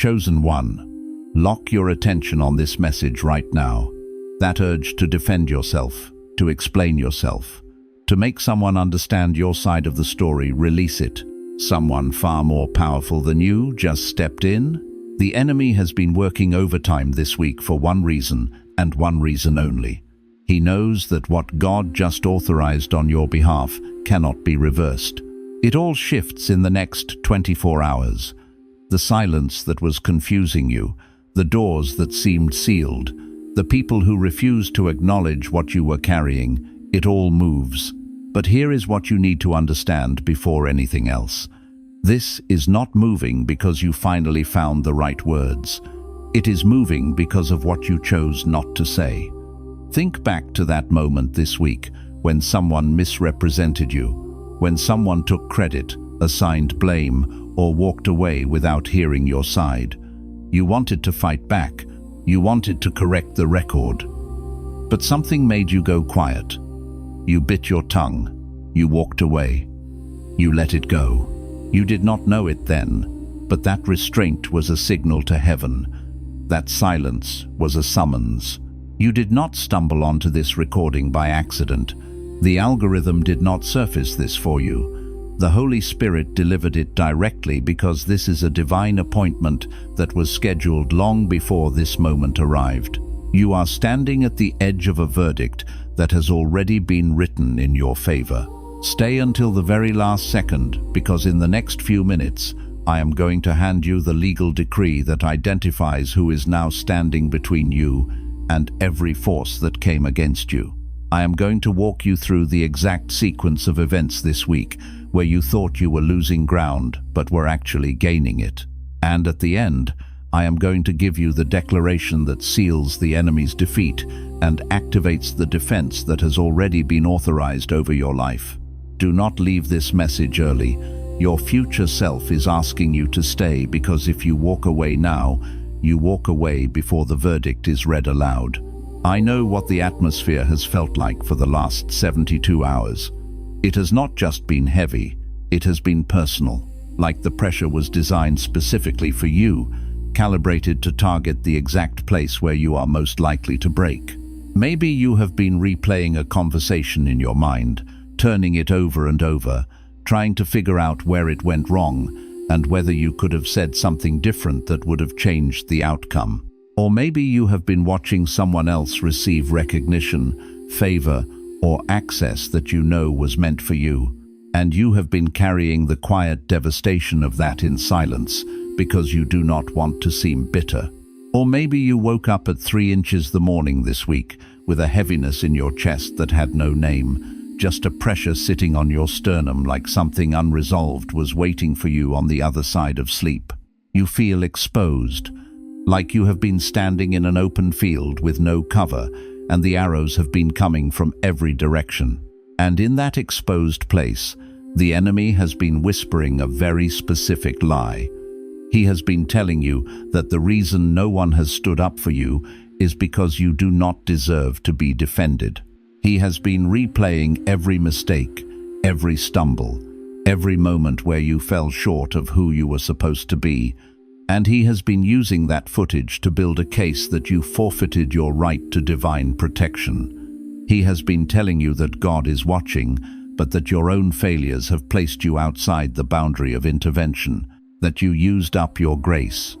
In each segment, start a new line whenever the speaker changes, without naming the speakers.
Chosen one, lock your attention on this message right now. That urge to defend yourself, to explain yourself, to make someone understand your side of the story, release it. Someone far more powerful than you just stepped in. The enemy has been working overtime this week for one reason, and one reason only. He knows that what God just authorized on your behalf cannot be reversed. It all shifts in the next 24 hours. The silence that was confusing you, the doors that seemed sealed, the people who refused to acknowledge what you were carrying, it all moves. But here is what you need to understand before anything else. This is not moving because you finally found the right words. It is moving because of what you chose not to say. Think back to that moment this week when someone misrepresented you, when someone took credit, assigned blame, or walked away without hearing your side. You wanted to fight back. You wanted to correct the record. But something made you go quiet. You bit your tongue. You walked away. You let it go. You did not know it then, but that restraint was a signal to heaven. That silence was a summons. You did not stumble onto this recording by accident. The algorithm did not surface this for you. The Holy Spirit delivered it directly because this is a divine appointment that was scheduled long before this moment arrived. You are standing at the edge of a verdict that has already been written in your favor. Stay until the very last second, because in the next few minutes, I am going to hand you the legal decree that identifies who is now standing between you and every force that came against you. I am going to walk you through the exact sequence of events this week where you thought you were losing ground but were actually gaining it. And at the end, I am going to give you the declaration that seals the enemy's defeat and activates the defense that has already been authorized over your life. Do not leave this message early. Your future self is asking you to stay, because if you walk away now, you walk away before the verdict is read aloud. I know what the atmosphere has felt like for the last 72 hours. It has not just been heavy, it has been personal, like the pressure was designed specifically for you, calibrated to target the exact place where you are most likely to break. Maybe you have been replaying a conversation in your mind, turning it over and over, trying to figure out where it went wrong and whether you could have said something different that would have changed the outcome. Or maybe you have been watching someone else receive recognition, favor, or access that you know was meant for you, and you have been carrying the quiet devastation of that in silence because you do not want to seem bitter. Or maybe you woke up at 3 inches the morning this week with a heaviness in your chest that had no name, just a pressure sitting on your sternum like something unresolved was waiting for you on the other side of sleep. You feel exposed, like you have been standing in an open field with no cover, and the arrows have been coming from every direction. And in that exposed place, the enemy has been whispering a very specific lie. He has been telling you that the reason no one has stood up for you is because you do not deserve to be defended. He has been replaying every mistake, every stumble, every moment where you fell short of who you were supposed to be, and he has been using that footage to build a case that you forfeited your right to divine protection. He has been telling you that God is watching, but that your own failures have placed you outside the boundary of intervention, that you used up your grace,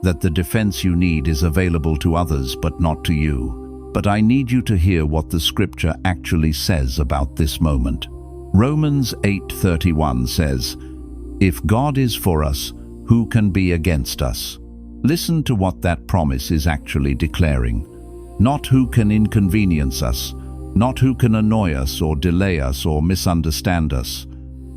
that the defense you need is available to others but not to you. But I need you to hear what the scripture actually says about this moment. Romans 8:31 says, "If God is for us, who can be against us?" Listen to what that promise is actually declaring. Not who can inconvenience us, not who can annoy us or delay us or misunderstand us.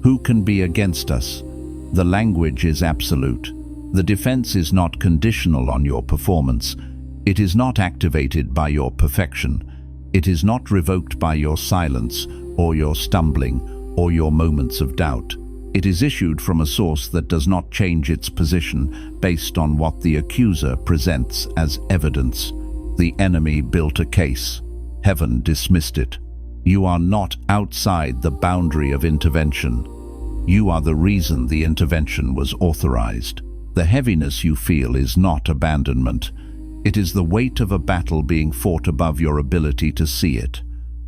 Who can be against us? The language is absolute. The defense is not conditional on your performance. It is not activated by your perfection. It is not revoked by your silence or your stumbling or your moments of doubt. It is issued from a source that does not change its position based on what the accuser presents as evidence. The enemy built a case. Heaven dismissed it. You are not outside the boundary of intervention. You are the reason the intervention was authorized. The heaviness you feel is not abandonment. It is the weight of a battle being fought above your ability to see it.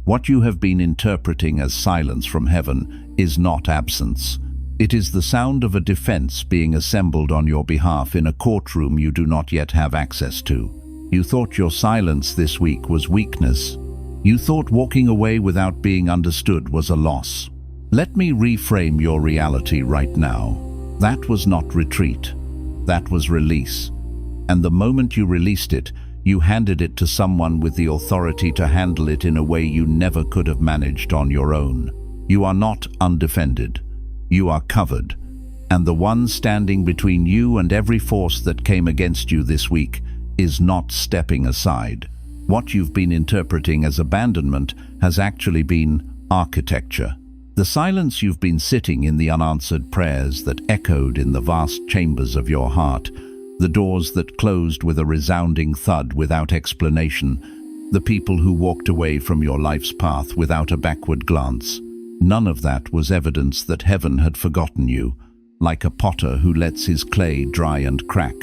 What you have been interpreting as silence from heaven is not absence. It is the sound of a defense being assembled on your behalf in a courtroom you do not yet have access to. You thought your silence this week was weakness. You thought walking away without being understood was a loss. Let me reframe your reality right now. That was not retreat. That was release. And the moment you released it, you handed it to someone with the authority to handle it in a way you never could have managed on your own. You are not undefended. You are covered. And the one standing between you and every force that came against you this week is not stepping aside. What you've been interpreting as abandonment has actually been architecture. The silence you've been sitting in, the unanswered prayers that echoed in the vast chambers of your heart, the doors that closed with a resounding thud without explanation, the people who walked away from your life's path without a backward glance. None of that was evidence that heaven had forgotten you, like a potter who lets his clay dry and crack.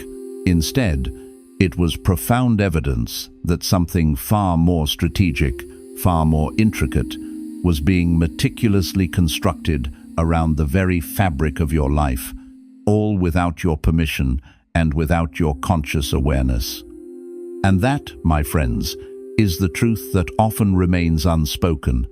Instead, it was profound evidence that something far more strategic, far more intricate, was being meticulously constructed around the very fabric of your life, all without your permission and without your conscious awareness. And that, my friends, is the truth that often remains unspoken,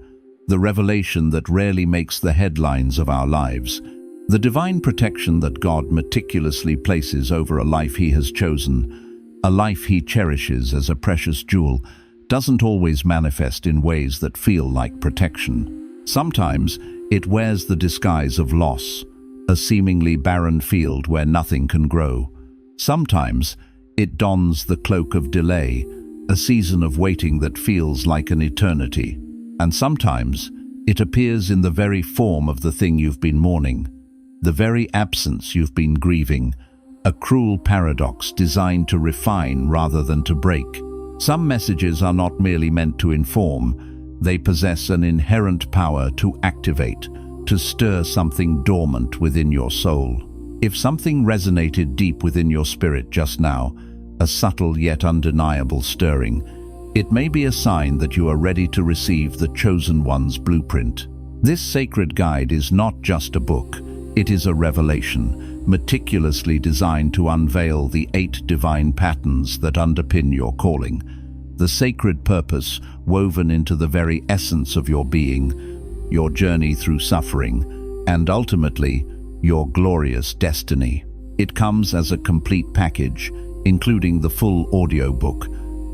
the revelation that rarely makes the headlines of our lives. The divine protection that God meticulously places over a life He has chosen, a life He cherishes as a precious jewel, doesn't always manifest in ways that feel like protection. Sometimes it wears the disguise of loss, a seemingly barren field where nothing can grow. Sometimes it dons the cloak of delay, a season of waiting that feels like an eternity. And sometimes it appears in the very form of the thing you've been mourning, the very absence you've been grieving, a cruel paradox designed to refine rather than to break. Some messages are not merely meant to inform, they possess an inherent power to activate, to stir something dormant within your soul. If something resonated deep within your spirit just now, a subtle yet undeniable stirring, it may be a sign that you are ready to receive the chosen one's blueprint. This sacred guide is not just a book, it is a revelation, meticulously designed to unveil the 8 divine patterns that underpin your calling, the sacred purpose woven into the very essence of your being, your journey through suffering, and ultimately, your glorious destiny. It comes as a complete package, including the full audiobook,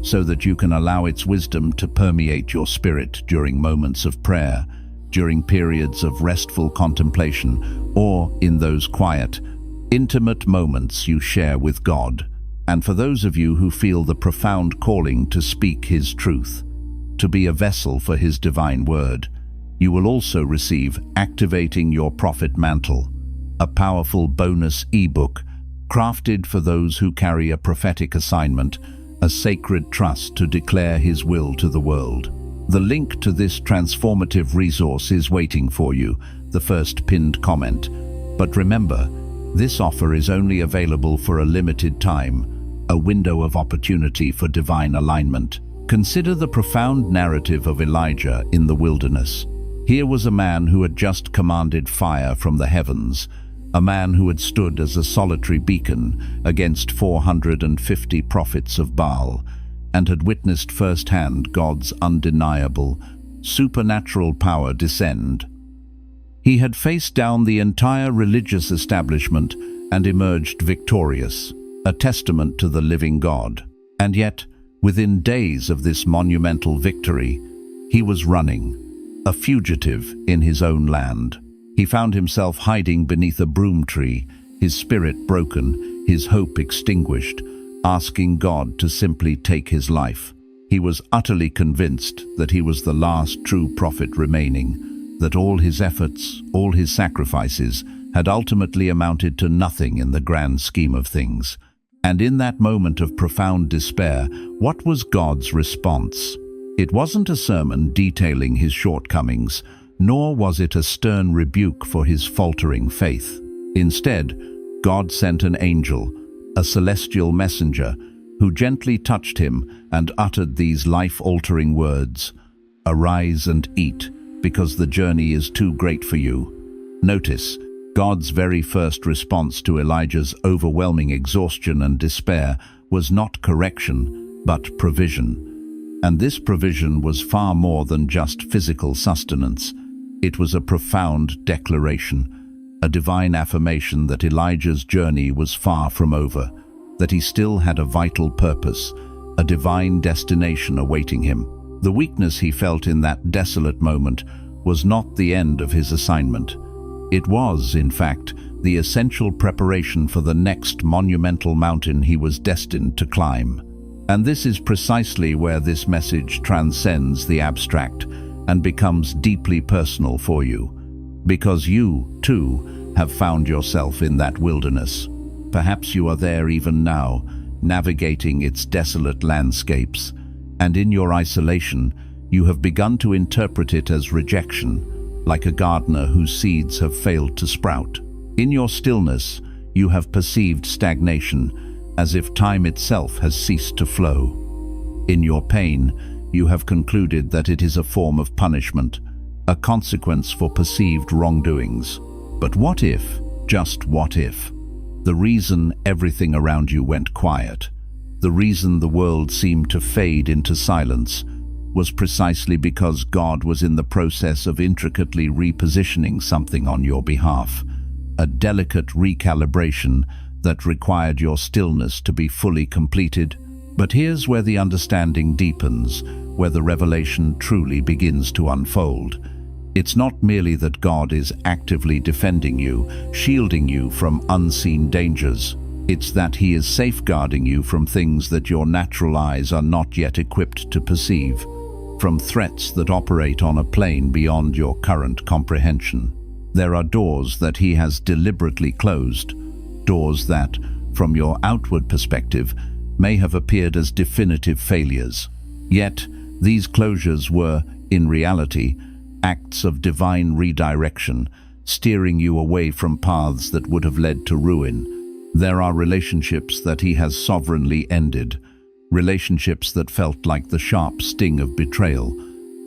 so that you can allow its wisdom to permeate your spirit during moments of prayer, during periods of restful contemplation, or in those quiet, intimate moments you share with God. And for those of you who feel the profound calling to speak His truth, to be a vessel for His divine word, you will also receive Activating Your Prophet Mantle, a powerful bonus ebook crafted for those who carry a prophetic assignment, a sacred trust to declare His will to the world. The link to this transformative resource is waiting for you, the first pinned comment. But remember, this offer is only available for a limited time, a window of opportunity for divine alignment. Consider the profound narrative of Elijah in the wilderness. Here was a man who had just commanded fire from the heavens, a man who had stood as a solitary beacon against 450 prophets of Baal, and had witnessed firsthand God's undeniable, supernatural power descend. He had faced down the entire religious establishment and emerged victorious, a testament to the living God. And yet, within days of this monumental victory, he was running, a fugitive in his own land. He found himself hiding beneath a broom tree, his spirit broken, his hope extinguished, asking God to simply take his life. He was utterly convinced that he was the last true prophet remaining, that all his efforts, all his sacrifices, had ultimately amounted to nothing in the grand scheme of things. And in that moment of profound despair, what was God's response? It wasn't a sermon detailing his shortcomings, nor was it a stern rebuke for his faltering faith. Instead, God sent an angel, a celestial messenger, who gently touched him and uttered these life-altering words, "Arise and eat, because the journey is too great for you." Notice, God's very first response to Elijah's overwhelming exhaustion and despair was not correction, but provision. And this provision was far more than just physical sustenance. It was a profound declaration, a divine affirmation that Elijah's journey was far from over, that he still had a vital purpose, a divine destination awaiting him. The weakness he felt in that desolate moment was not the end of his assignment. It was, in fact, the essential preparation for the next monumental mountain he was destined to climb. And this is precisely where this message transcends the abstract and becomes deeply personal for you, because you, too, have found yourself in that wilderness. Perhaps you are there even now, navigating its desolate landscapes, and in your isolation, you have begun to interpret it as rejection, like a gardener whose seeds have failed to sprout. In your stillness, you have perceived stagnation, as if time itself has ceased to flow. In your pain, you have concluded that it is a form of punishment, a consequence for perceived wrongdoings. But what if, just what if, the reason everything around you went quiet, the reason the world seemed to fade into silence, was precisely because God was in the process of intricately repositioning something on your behalf, a delicate recalibration that required your stillness to be fully completed. But here's where the understanding deepens, where the revelation truly begins to unfold. It's not merely that God is actively defending you, shielding you from unseen dangers. It's that He is safeguarding you from things that your natural eyes are not yet equipped to perceive, from threats that operate on a plane beyond your current comprehension. There are doors that He has deliberately closed, doors that, from your outward perspective, may have appeared as definitive failures. Yet, these closures were, in reality, acts of divine redirection, steering you away from paths that would have led to ruin. There are relationships that He has sovereignly ended, relationships that felt like the sharp sting of betrayal,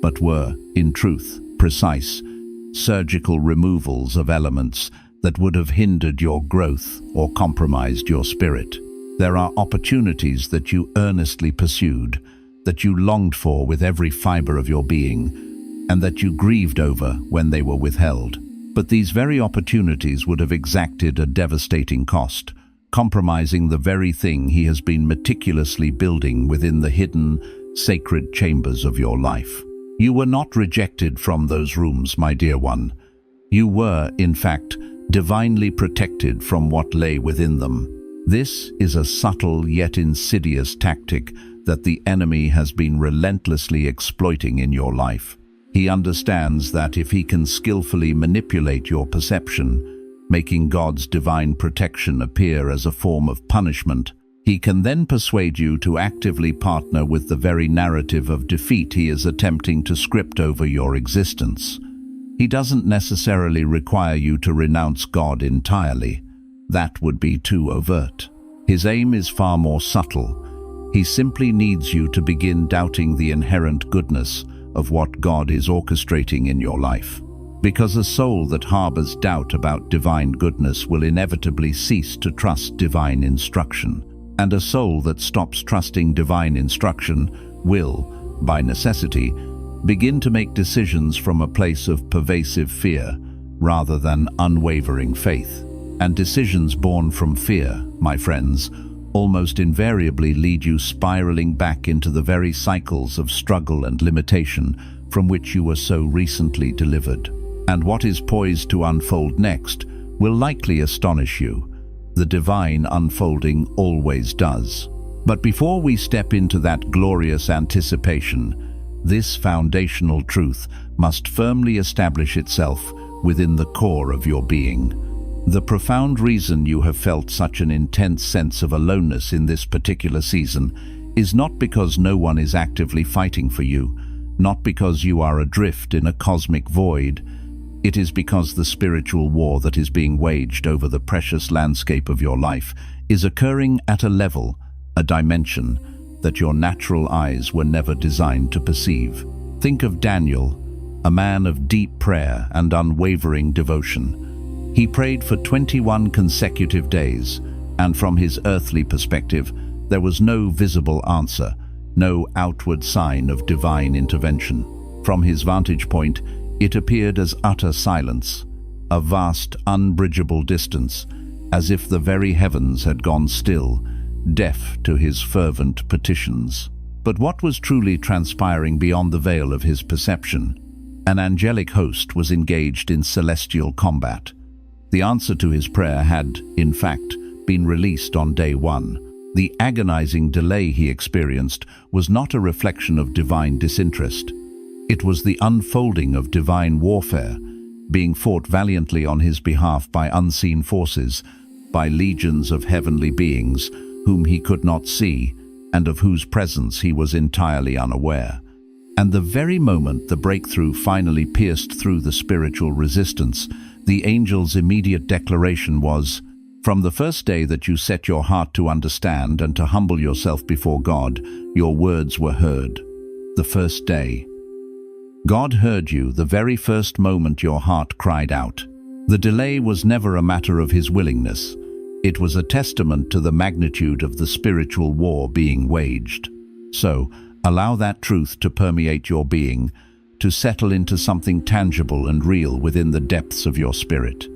but were, in truth, precise, surgical removals of elements that would have hindered your growth or compromised your spirit. There are opportunities that you earnestly pursued, that you longed for with every fiber of your being, and that you grieved over when they were withheld. But these very opportunities would have exacted a devastating cost, compromising the very thing He has been meticulously building within the hidden, sacred chambers of your life. You were not rejected from those rooms, my dear one. You were, in fact, divinely protected from what lay within them. This is a subtle yet insidious tactic that the enemy has been relentlessly exploiting in your life. He understands that if he can skillfully manipulate your perception, making God's divine protection appear as a form of punishment, he can then persuade you to actively partner with the very narrative of defeat he is attempting to script over your existence. He doesn't necessarily require you to renounce God entirely. That would be too overt. His aim is far more subtle. He simply needs you to begin doubting the inherent goodness of what God is orchestrating in your life. Because a soul that harbors doubt about divine goodness will inevitably cease to trust divine instruction. And a soul that stops trusting divine instruction will, by necessity, begin to make decisions from a place of pervasive fear rather than unwavering faith. And decisions born from fear, my friends, almost invariably lead you spiraling back into the very cycles of struggle and limitation from which you were so recently delivered. And what is poised to unfold next will likely astonish you. The divine unfolding always does. But before we step into that glorious anticipation, this foundational truth must firmly establish itself within the core of your being. The profound reason you have felt such an intense sense of aloneness in this particular season is not because no one is actively fighting for you, not because you are adrift in a cosmic void. It is because the spiritual war that is being waged over the precious landscape of your life is occurring at a level, a dimension, that your natural eyes were never designed to perceive. Think of Daniel, a man of deep prayer and unwavering devotion. He prayed for 21 consecutive days, and from his earthly perspective, there was no visible answer, no outward sign of divine intervention. From his vantage point, it appeared as utter silence, a vast, unbridgeable distance, as if the very heavens had gone still, deaf to his fervent petitions. But what was truly transpiring beyond the veil of his perception? An angelic host was engaged in celestial combat. The answer to his prayer had, in fact, been released on day one. The agonizing delay he experienced was not a reflection of divine disinterest. It was the unfolding of divine warfare, being fought valiantly on his behalf by unseen forces, by legions of heavenly beings whom he could not see and of whose presence he was entirely unaware. And the very moment the breakthrough finally pierced through the spiritual resistance, the angel's immediate declaration was, "From the first day that you set your heart to understand and to humble yourself before God, your words were heard." The first day. God heard you the very first moment your heart cried out. The delay was never a matter of his willingness. It was a testament to the magnitude of the spiritual war being waged. So, allow that truth to permeate your being, to settle into something tangible and real within the depths of your spirit.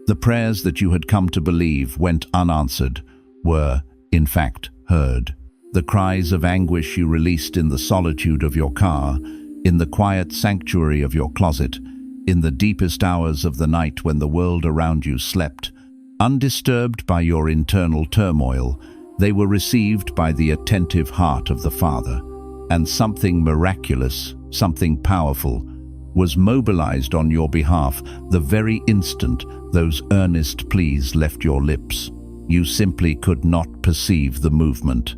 The prayers that you had come to believe went unanswered were, in fact, heard. The cries of anguish you released in the solitude of your car, in the quiet sanctuary of your closet, in the deepest hours of the night when the world around you slept, undisturbed by your internal turmoil, they were received by the attentive heart of the Father. And something miraculous, something powerful, was mobilized on your behalf the very instant those earnest pleas left your lips. You simply could not perceive the movement.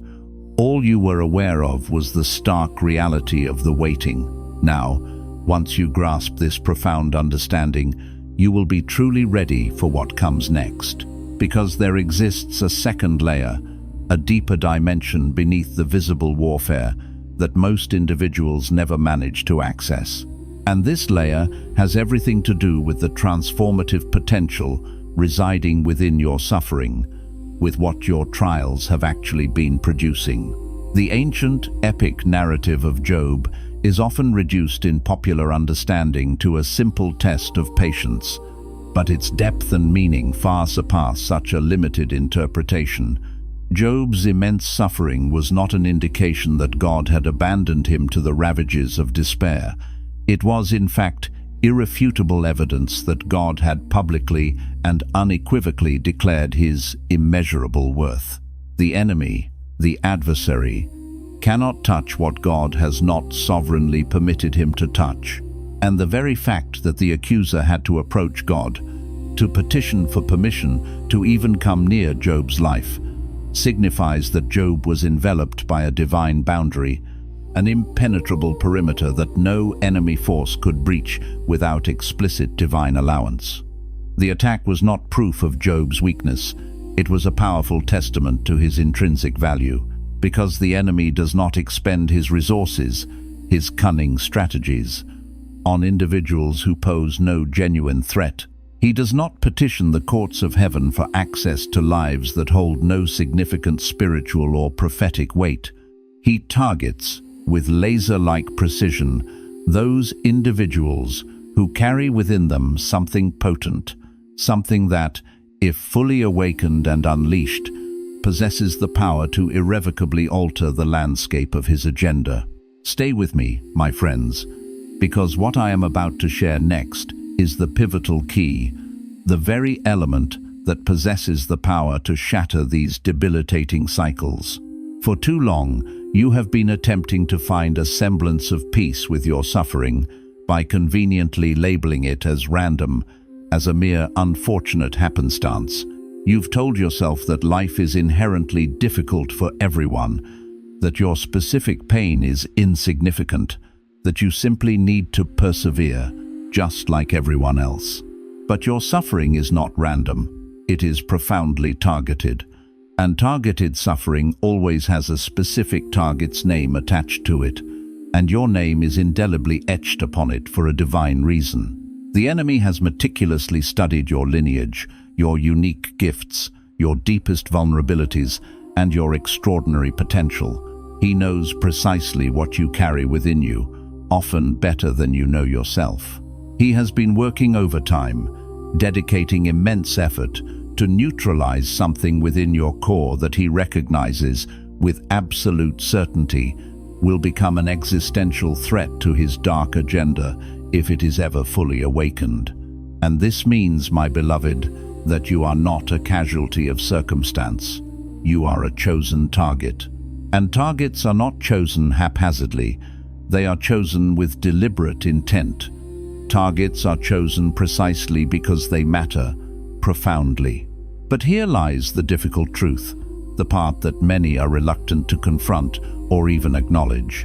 All you were aware of was the stark reality of the waiting. Now, once you grasp this profound understanding, you will be truly ready for what comes next, because there exists a second layer, a deeper dimension beneath the visible warfare that most individuals never manage to access. And this layer has everything to do with the transformative potential residing within your suffering, with what your trials have actually been producing. The ancient, epic narrative of Job is often reduced in popular understanding to a simple test of patience, but its depth and meaning far surpass such a limited interpretation. Job's immense suffering was not an indication that God had abandoned him to the ravages of despair. It was, in fact, irrefutable evidence that God had publicly and unequivocally declared his immeasurable worth. The enemy, the adversary, cannot touch what God has not sovereignly permitted him to touch. And the very fact that the accuser had to approach God, to petition for permission to even come near Job's life, signifies that Job was enveloped by a divine boundary, an impenetrable perimeter that no enemy force could breach without explicit divine allowance. The attack was not proof of Job's weakness. It was a powerful testament to his intrinsic value, because the enemy does not expend his resources, his cunning strategies, on individuals who pose no genuine threat. He does not petition the courts of heaven for access to lives that hold no significant spiritual or prophetic weight. He targets, with laser-like precision, those individuals who carry within them something potent, something that, if fully awakened and unleashed, possesses the power to irrevocably alter the landscape of his agenda. Stay with me, my friends, because what I am about to share next is the pivotal key, the very element that possesses the power to shatter these debilitating cycles. For too long, you have been attempting to find a semblance of peace with your suffering by conveniently labeling it as random, as a mere unfortunate happenstance. You've told yourself that life is inherently difficult for everyone, that your specific pain is insignificant, that you simply need to persevere. just like everyone else. But your suffering is not random. It is profoundly targeted. And targeted suffering always has a specific target's name attached to it, and your name is indelibly etched upon it for a divine reason. The enemy has meticulously studied your lineage, your unique gifts, your deepest vulnerabilities, and your extraordinary potential. He knows precisely what you carry within you, often better than you know yourself. He has been working overtime, dedicating immense effort to neutralize something within your core that he recognizes with absolute certainty will become an existential threat to his dark agenda if it is ever fully awakened. And this means, my beloved, that you are not a casualty of circumstance. You are a chosen target. And targets are not chosen haphazardly. They are chosen with deliberate intent. Targets are chosen precisely because they matter profoundly. But here lies the difficult truth, the part that many are reluctant to confront or even acknowledge.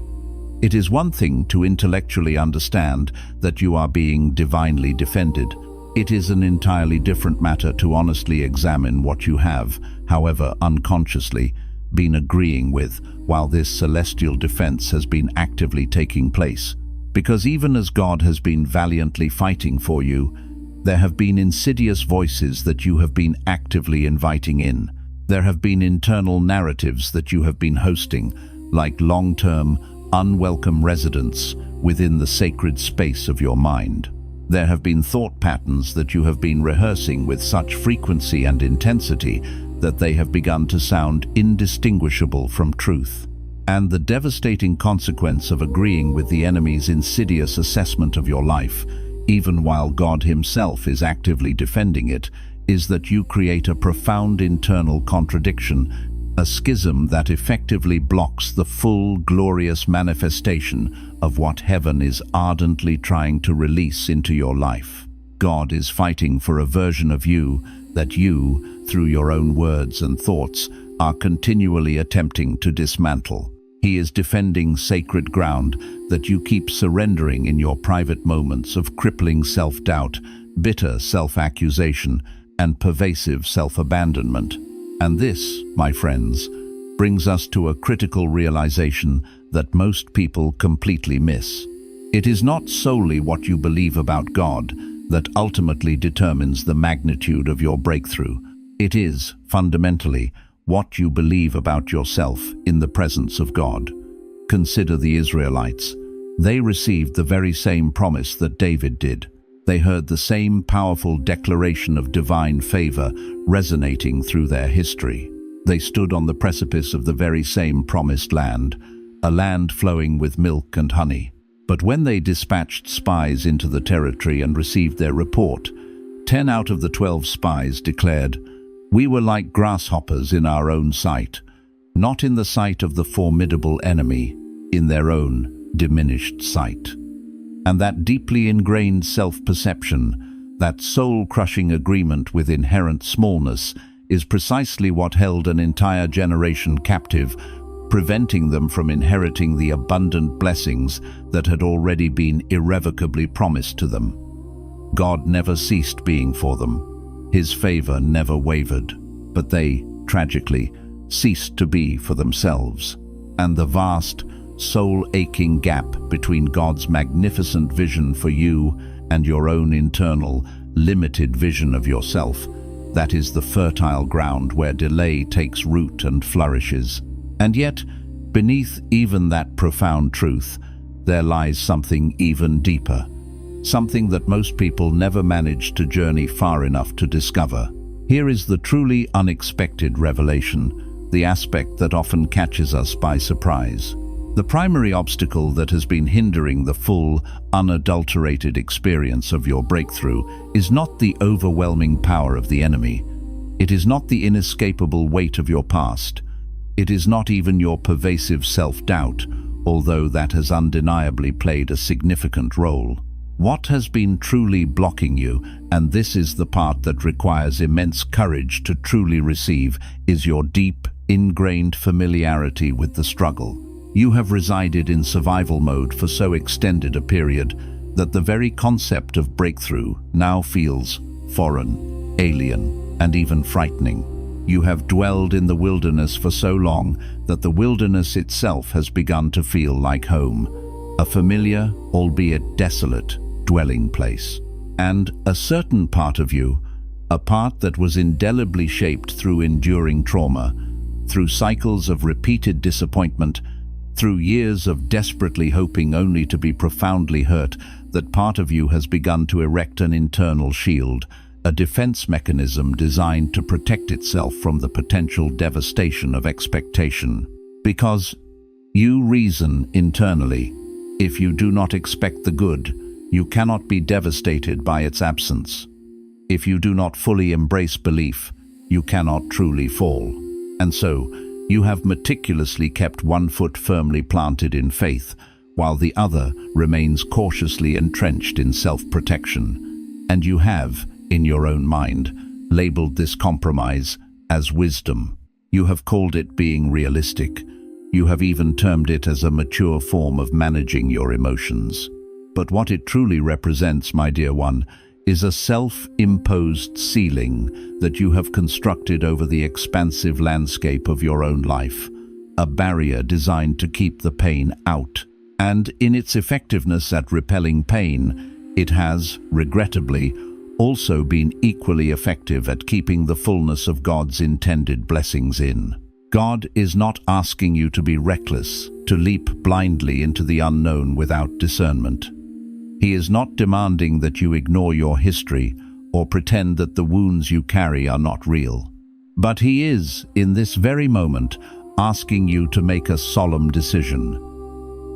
It is one thing to intellectually understand that you are being divinely defended. It is an entirely different matter to honestly examine what you have, however unconsciously, been agreeing with while this celestial defense has been actively taking place. Because even as God has been valiantly fighting for you, there have been insidious voices that you have been actively inviting in. There have been internal narratives that you have been hosting, like long-term, unwelcome residents within the sacred space of your mind. There have been thought patterns that you have been rehearsing with such frequency and intensity that they have begun to sound indistinguishable from truth. And the devastating consequence of agreeing with the enemy's insidious assessment of your life, even while God himself is actively defending it, is that you create a profound internal contradiction, a schism that effectively blocks the full, glorious manifestation of what heaven is ardently trying to release into your life. God is fighting for a version of you that you, through your own words and thoughts, are continually attempting to dismantle. He is defending sacred ground that you keep surrendering in your private moments of crippling self-doubt, bitter self-accusation, and pervasive self-abandonment. And this, my friends, brings us to a critical realization that most people completely miss. It is not solely what you believe about God that ultimately determines the magnitude of your breakthrough. It is, fundamentally, what you believe about yourself in the presence of God. Consider the Israelites. They received the very same promise that David did. They heard the same powerful declaration of divine favor resonating through their history. They stood on the precipice of the very same promised land, a land flowing with milk and honey. But when they dispatched spies into the territory and received their report, 10 out of the 12 spies declared, "We were like grasshoppers in our own sight, not in the sight of the formidable enemy, in their own diminished sight." And that deeply ingrained self-perception, that soul-crushing agreement with inherent smallness, is precisely what held an entire generation captive, preventing them from inheriting the abundant blessings that had already been irrevocably promised to them. God never ceased being for them. His favor never wavered, but they, tragically, ceased to be for themselves. And the vast, soul-aching gap between God's magnificent vision for you and your own internal, limited vision of yourself, that is the fertile ground where delay takes root and flourishes. And yet, beneath even that profound truth, there lies something even deeper, something that most people never manage to journey far enough to discover. Here is the truly unexpected revelation, the aspect that often catches us by surprise. The primary obstacle that has been hindering the full, unadulterated experience of your breakthrough is not the overwhelming power of the enemy. It is not the inescapable weight of your past. It is not even your pervasive self-doubt, although that has undeniably played a significant role. What has been truly blocking you, and this is the part that requires immense courage to truly receive, is your deep, ingrained familiarity with the struggle. You have resided in survival mode for so extended a period that the very concept of breakthrough now feels foreign, alien, and even frightening. You have dwelled in the wilderness for so long that the wilderness itself has begun to feel like home, a familiar, albeit desolate, dwelling place. And a certain part of you, a part that was indelibly shaped through enduring trauma, through cycles of repeated disappointment, through years of desperately hoping only to be profoundly hurt, that part of you has begun to erect an internal shield, a defense mechanism designed to protect itself from the potential devastation of expectation. Because you reason internally, if you do not expect the good, you cannot be devastated by its absence. If you do not fully embrace belief, you cannot truly fall. And so, you have meticulously kept one foot firmly planted in faith, while the other remains cautiously entrenched in self-protection. And you have, in your own mind, labeled this compromise as wisdom. You have called it being realistic. You have even termed it as a mature form of managing your emotions. But what it truly represents, my dear one, is a self-imposed ceiling that you have constructed over the expansive landscape of your own life, a barrier designed to keep the pain out. And in its effectiveness at repelling pain, it has, regrettably, also been equally effective at keeping the fullness of God's intended blessings in. God is not asking you to be reckless, to leap blindly into the unknown without discernment. He is not demanding that you ignore your history or pretend that the wounds you carry are not real. But He is, in this very moment, asking you to make a solemn decision.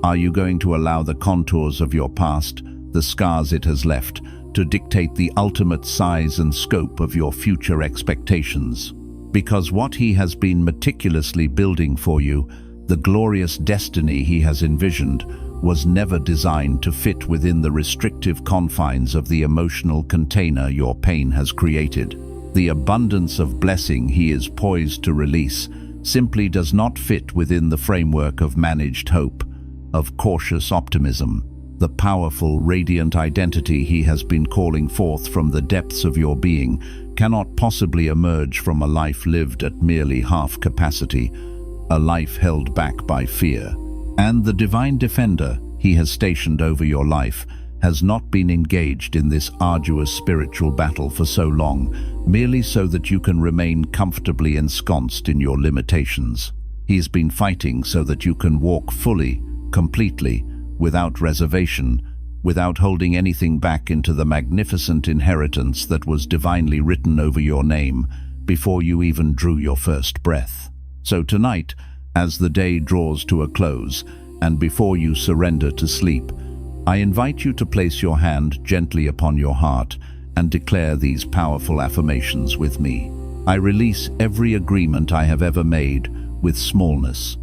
Are you going to allow the contours of your past, the scars it has left, to dictate the ultimate size and scope of your future expectations? Because what He has been meticulously building for you, the glorious destiny He has envisioned, was never designed to fit within the restrictive confines of the emotional container your pain has created. The abundance of blessing He is poised to release simply does not fit within the framework of managed hope, of cautious optimism. The powerful, radiant identity He has been calling forth from the depths of your being cannot possibly emerge from a life lived at merely half capacity, a life held back by fear. And the divine defender He has stationed over your life has not been engaged in this arduous spiritual battle for so long, merely so that you can remain comfortably ensconced in your limitations. He's been fighting so that you can walk fully, completely, without reservation, without holding anything back into the magnificent inheritance that was divinely written over your name before you even drew your first breath. So tonight, as the day draws to a close, and before you surrender to sleep, I invite you to place your hand gently upon your heart and declare these powerful affirmations with me. I release every agreement I have ever made with smallness.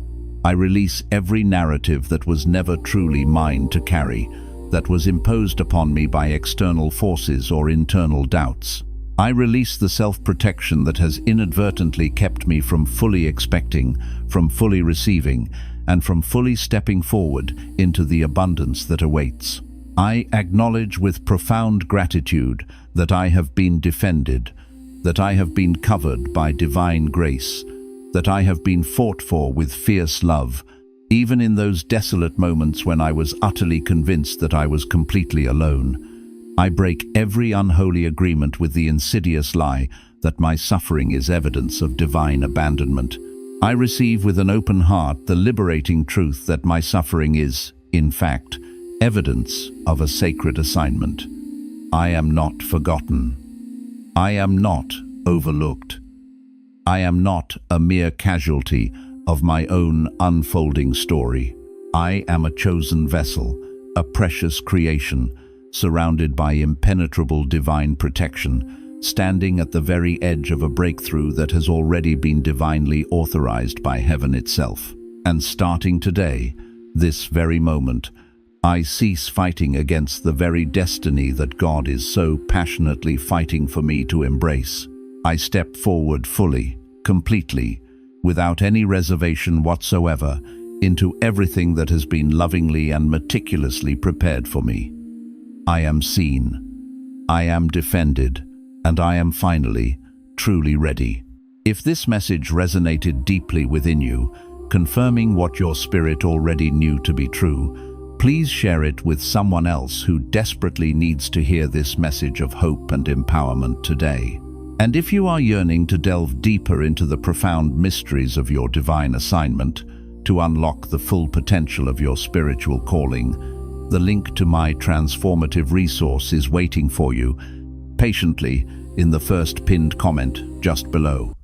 I release every narrative that was never truly mine to carry, that was imposed upon me by external forces or internal doubts. I release the self-protection that has inadvertently kept me from fully expecting, from fully receiving, and from fully stepping forward into the abundance that awaits. I acknowledge with profound gratitude that I have been defended, that I have been covered by divine grace, that I have been fought for with fierce love, even in those desolate moments when I was utterly convinced that I was completely alone. I break every unholy agreement with the insidious lie that my suffering is evidence of divine abandonment. I receive with an open heart the liberating truth that my suffering is, in fact, evidence of a sacred assignment. I am not forgotten. I am not overlooked. I am not a mere casualty of my own unfolding story. I am a chosen vessel, a precious creation, surrounded by impenetrable divine protection, standing at the very edge of a breakthrough that has already been divinely authorized by heaven itself. And starting today, this very moment, I cease fighting against the very destiny that God is so passionately fighting for me to embrace. I step forward fully, completely, without any reservation whatsoever, into everything that has been lovingly and meticulously prepared for me. I am seen, I am defended, and I am finally, truly ready. If this message resonated deeply within you, confirming what your spirit already knew to be true, please share it with someone else who desperately needs to hear this message of hope and empowerment today. And if you are yearning to delve deeper into the profound mysteries of your divine assignment, to unlock the full potential of your spiritual calling, the link to my transformative resource is waiting for you, patiently, in the first pinned comment just below.